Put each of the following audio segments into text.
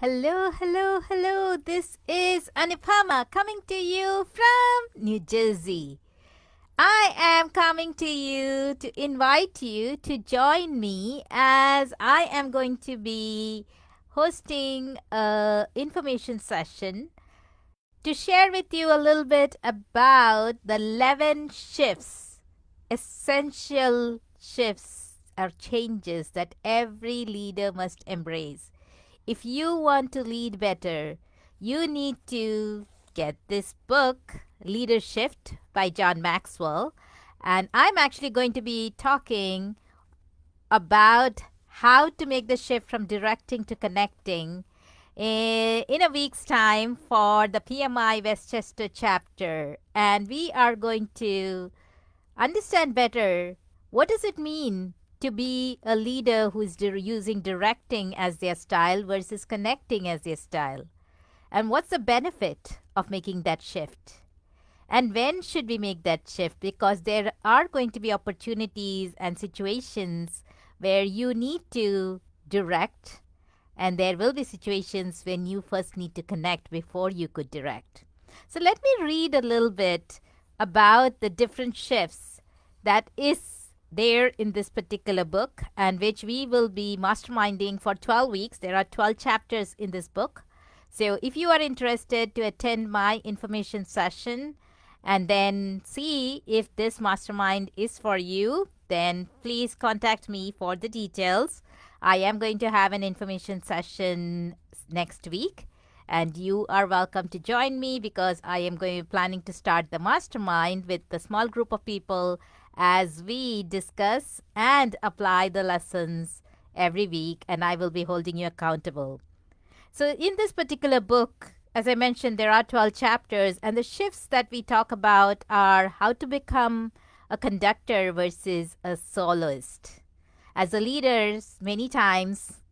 Hello, hello, hello. This is Anupama coming to you from New Jersey. I am coming to you to invite you to join me as I am going to be hosting a information session to share with you a little bit about the 11 shifts, essential shifts or changes that every leader must embrace. If you want to lead better, you need to get this book, Leadership by John Maxwell. And I'm actually going to be talking about how to make the shift from directing to connecting in a week's time for the PMI Westchester chapter. And we are going to understand better what does it mean to be a leader who is using directing as their style versus connecting as their style. And what's the benefit of making that shift? And when should we make that shift? Because there are going to be opportunities and situations where you need to direct, and there will be situations when you first need to connect before you could direct. So let me read a little bit about the different shifts that is there in this particular book, and which we will be masterminding for 12 weeks. There are 12 chapters in this book. So if you are interested to attend my information session and then see if this mastermind is for you, then please contact me for the details. I am going to have an information session next week, and you are welcome to join me because I am going to be planning to start the mastermind with a small group of people as we discuss and apply the lessons every week, and I will be holding you accountable. So in this particular book, as I mentioned, there are 12 chapters, and the shifts that we talk about are how to become a conductor versus a soloist. As a leaders, many times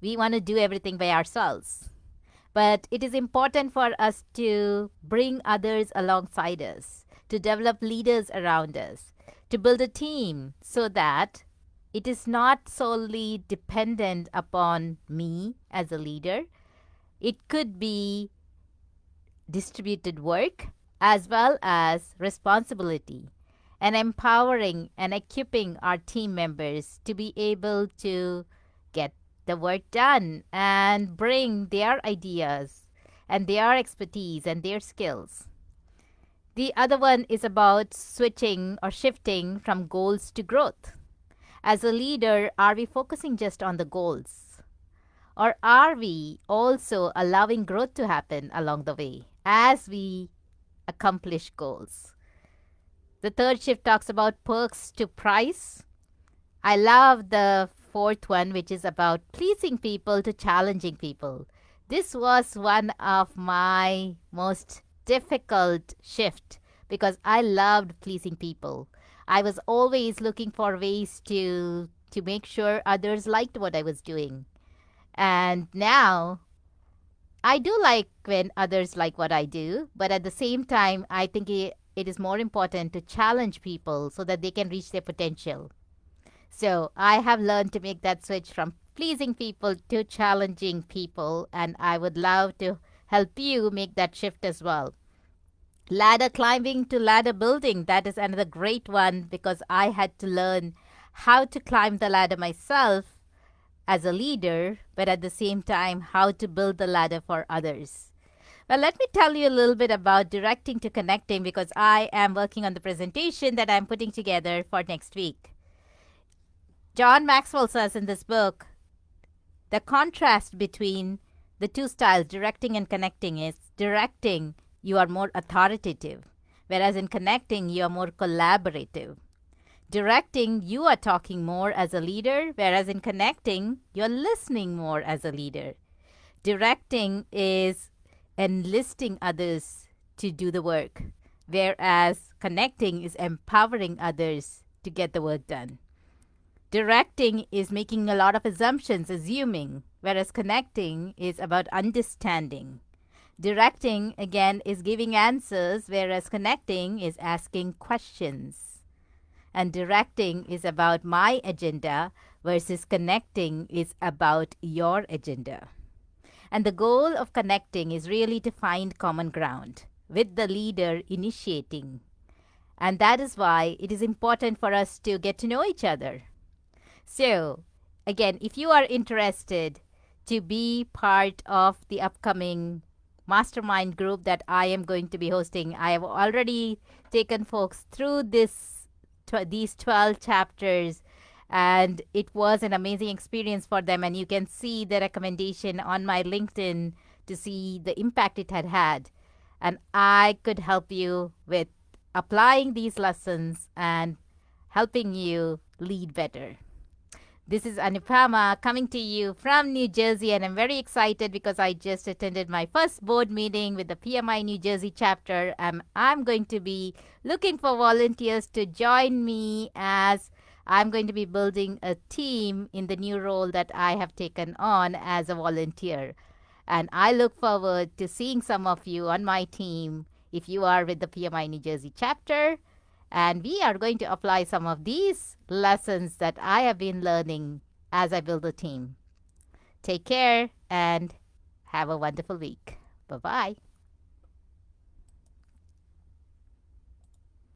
we want to do everything by ourselves. But it is important for us to bring others alongside us, to develop leaders around us, to build a team so that it is not solely dependent upon me as a leader. It could be distributed work as well as responsibility, and empowering and equipping our team members to be able to get the work done and bring their ideas and their expertise and their skills. The other one is about switching or shifting from goals to growth. As a leader, are we focusing just on the goals? Or are we also allowing growth to happen along the way as we accomplish goals? The third shift talks about perks to price. I love the fourth one, which is about pleasing people to challenging people. This was one of my most difficult shift because I loved pleasing people. I was always looking for ways to make sure others liked what I was doing. And now I do like when others like what I do, but at the same time, I think it is more important to challenge people so that they can reach their potential. So I have learned to make that switch from pleasing people to challenging people, and I would love to help you make that shift as well. Ladder climbing to ladder building, that is another great one because I had to learn how to climb the ladder myself as a leader, but at the same time, how to build the ladder for others. Well, let me tell you a little bit about directing to connecting because I am working on the presentation that I'm putting together for next week. John Maxwell says in this book, the contrast between the two styles, directing and connecting, is directing, you are more authoritative, whereas in connecting, you are more collaborative. Directing, you are talking more as a leader, whereas in connecting, you're listening more as a leader. Directing is enlisting others to do the work, whereas connecting is empowering others to get the work done. Directing is making a lot of assumptions, assuming, whereas connecting is about understanding. Directing, again, is giving answers, whereas connecting is asking questions. And directing is about my agenda versus connecting is about your agenda. And the goal of connecting is really to find common ground with the leader initiating. And that is why it is important for us to get to know each other. So, again, if you are interested to be part of the upcoming mastermind group that I am going to be hosting, I have already taken folks through these 12 chapters, and it was an amazing experience for them. And you can see the recommendation on my LinkedIn to see the impact it had had. And I could help you with applying these lessons and helping you lead better. This is Anupama coming to you from New Jersey, and I'm very excited because I just attended my first board meeting with the PMI New Jersey chapter. I'm going to be looking for volunteers to join me as I'm going to be building a team in the new role that I have taken on as a volunteer. And I look forward to seeing some of you on my team if you are with the PMI New Jersey chapter. And we are going to apply some of these lessons that I have been learning as I build a team. Take care and have a wonderful week. Bye-bye.